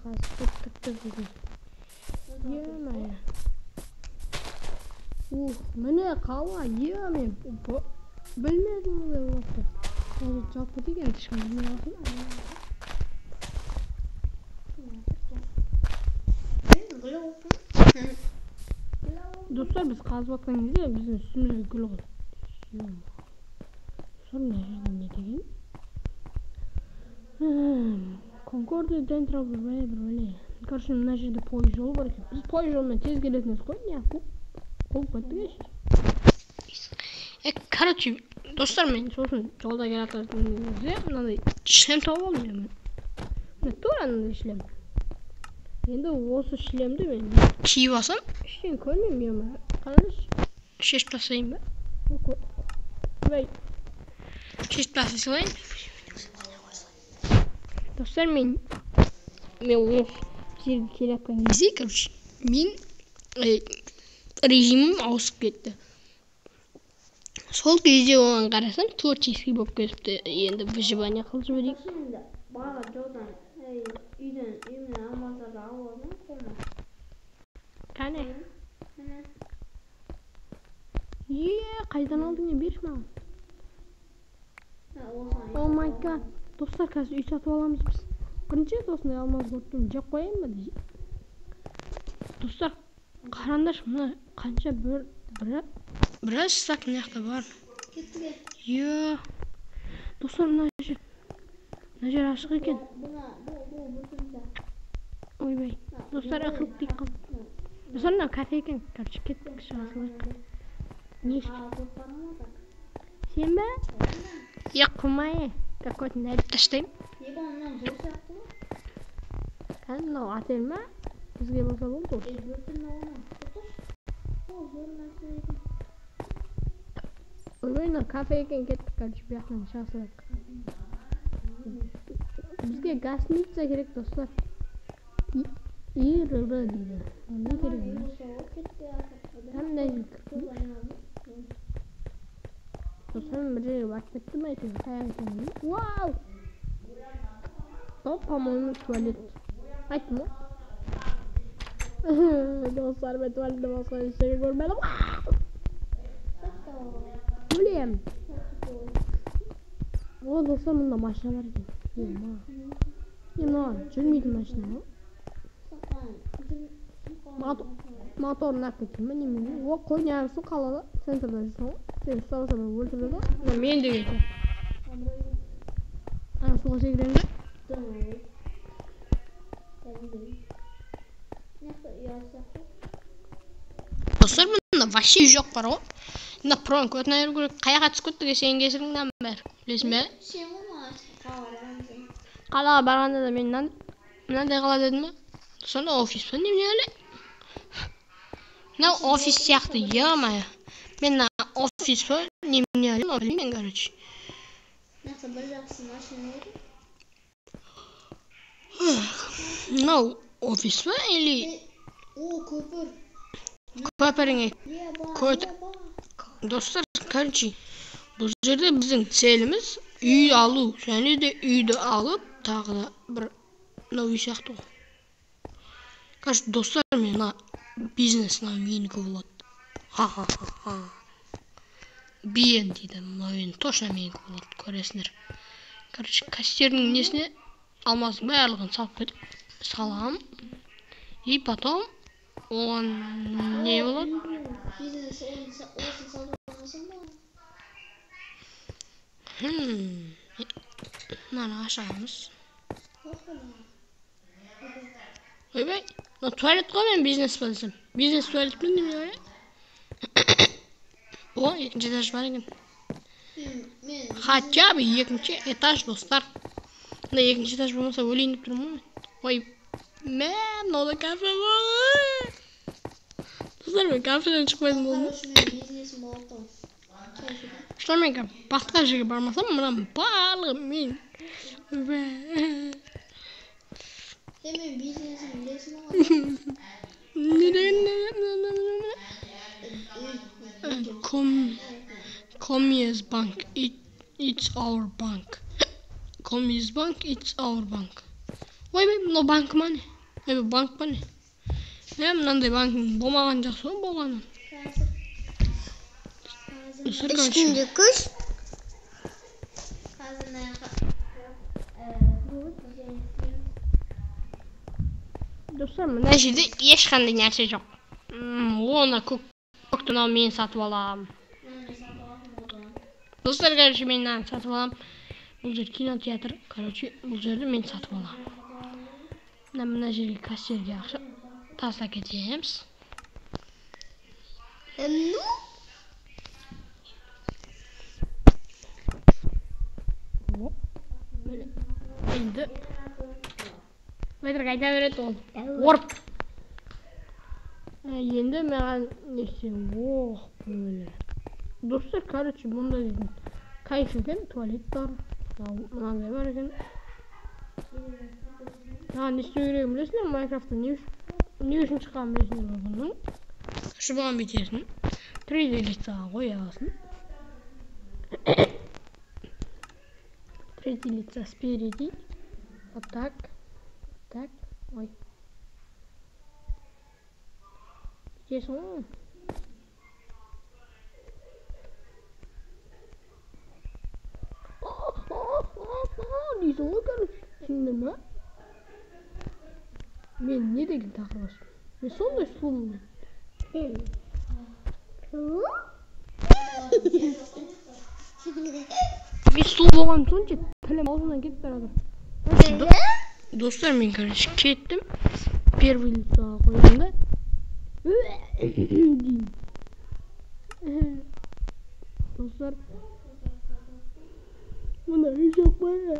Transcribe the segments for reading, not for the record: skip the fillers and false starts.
Kazık. Yeme. Mene kava yeme. Bilmedim mi bu vakti? Çok kötü geldi şimdi. Dostlar biz kazmaktan gidiyor bizim üstümüzde gül oldu. Sonra ne degen? Concordia dentro böyle. Короче, мына жерде пойыз жолы бар екен. Біз пойыз жолымен тез келетінбіз ғой, не қуып кеттік короче, достар, мен сосын жолда келатқан кезде мынандай шлем тауып алдым мен. Мына тура мынандай шлем. Енді осы шлемді мен киіп алсам, ештеңе көрмеймін, ема. Қараңызшы. Шешіп тастайын ба? Ой. Шешіп тастай салайын. Достар, мен осы жерге келатқан кезде, короче, мен режимім ауысып кетті. Сол кезде оған қарасам, творческий болып кетіпті. Енді выживание қылып жіберейік. Бала жолдан үйден алмазарды алып алдым, қолына. Қане? Қайдан алдың, берші маған. О май гад. Достар, қазір үй сатып аламыз біз. Бірінші рет осындай алмаз көрдім, жеп қояйын ба дейсің? Достар, қараңдаршы, мына қанша біраз стак мына жақта бар. Йо. Достар, мына жер ашық екен. Ойбай. Достар, ақылып дейік қалды. Достар, мына кафе екен. Короче, кеттік, шыға салайық. Не ішкі? Сен бе? Қылмай. Какой-то нәріп таштайым. Мынау отель ма? Бізге болса болды осы. Ойбай, мына кафе екен, кеттік, короче, бұяқтан шыға салайық. Бізге гостиница керек, достар. ИРР дейді. Не керек емес. Қандай жер кіріп? Достар, бір жерге барып кеттім, әйтеуір қаяқ екенін. Вау! По-моему, туалет. Айттым ғой. Достар, мен туалетті басқа ештеңе көрмедім. Білем. О, достар, мұнда машина бар екен. Мына жүрмейді машина ғой. Моторын ақ кеткен ба, немене? О, қойын ағысы қалада, центрда жүрсің ғой. Сен ұстап алсам өлтірді ғой. Мен де кетті. Суға секірем бе? Достар, мұнда вообще үй жоқ бар ғой. Мына прон көтін айыру керек. Қаяға түсіп кеттіге сенің кесіріңнен бәрі. Білесің бе? Сен ғой қалаға барғанда да мен мынандай қала дедім бе? Сонда офис па немене әлі? Мына офис сияқты, е-мая. Мен офис па немене әлі? Білмеймін, короче. Нақсы бір жақсы машина еді? Мынау офис па или? О, көпір. Көпіріңе. Достар, короче, бұл жерде біздің целіміз үй алу, және де үйді алып, тағы да бір мынау үй сияқты ғой. Короче, достар, мен мына бизнес менікі болады. Ха-ха-ха-ха. Биен дейді, мынау енді точно менікі болады, көресіңдер. Короче, кассирдің несіне алмаздың барлығын салып кетіп, салам. И потом оған не болады? Бизнес осын салып алмасың ба? Мынаны ашамыз. Ойбай, мына туалет қой, мен бизнес па десем. Бизнес туалет пен неме ой? О, екінші этаж бар екен. Хотя бы екінші этаж, достар. Мына екінші этаж болмаса өлейін деп тұрмын ғой. Ой, мынау да кафе ғой. Достар, мен кафеден шықпайтын болдым. Что мен басқа жерге бармасам, мына барлығы мен. Мен бизнесім білесің ғой? Commerce Bank, it's our bank. Commerce Bank, it's our bank. Ойбай, мынау банк ма не? Bank bana. Ne mınандай bank bolmagan jakсы bolganын. Şimdi kuş. Dostlar, mına жерде ешқандай нәрсе жоқ. Оны көктен ал мен сатып алам. Достар, короче, мен сатып алам. Бұл жер кинотеатр, короче, бұл жерді мен сатып алам. Мына жерге кассирге ақша тастап кетеміз. Енді қайта береді ол. Орып. Енді маған неше böyle. Dostlar, короче, bunda dedim. Kayıp eкен, tuvalet бар. Мынандай бар екен. Ne söyleyeyim bilesiniz mi? Minecraft'ta ne үшін çıkan bilesiniz mi bunun? Şu bağın bitersin. 3D'lik sağa koyarsın. 3D'lik sağa speredi. Вот так. Так. Ой. Здесь он. Deyse onu karıştırdım mı? Ben ne dedim takılmışım? Ve sonra sulum. Bir sul olan sonuçta telem ağzından git beraber. Dostlar, men karışık kettim. Первый лицо koyduğumda. Dostlar. Bunlar hiç yok bana.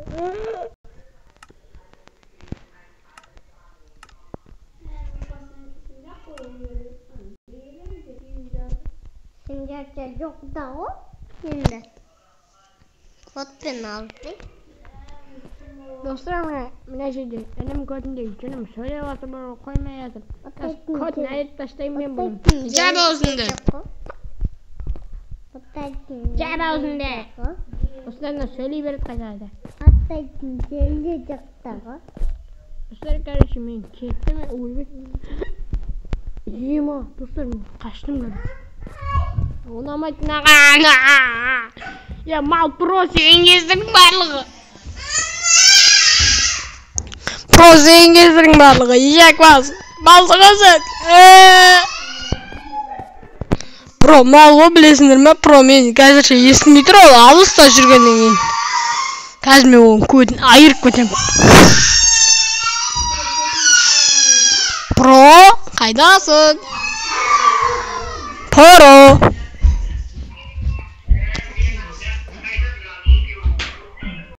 Singerçe yok da o. Şimdi. Kod penaltı. Dostlar, mına şeyde benim kodumda canım söyle varsa bana koymayasın. Kod nerede taştayım ben bunu. Cebe olsun de. Cebe olsun de. Dostlarına söyleyiverit kaçardı. Hatta gelecekti. Dostlar, kardeşim ben kettim ve uyuyor. Yiyeyim ha. Dostlar, kaçtım ben. Ona matına kana. Ya mal prosi İngilizlerin barlığı. Prosi İngilizlerin barlığı. Yiyecek bas. Balsıgasın. Pro mal o bilesindir mi? Pro men қазірше есімде тұр ол алыста жүргеннен кейін. Қазір мен оның көзін айырып кетемін. Pro, қайдасың? Pro.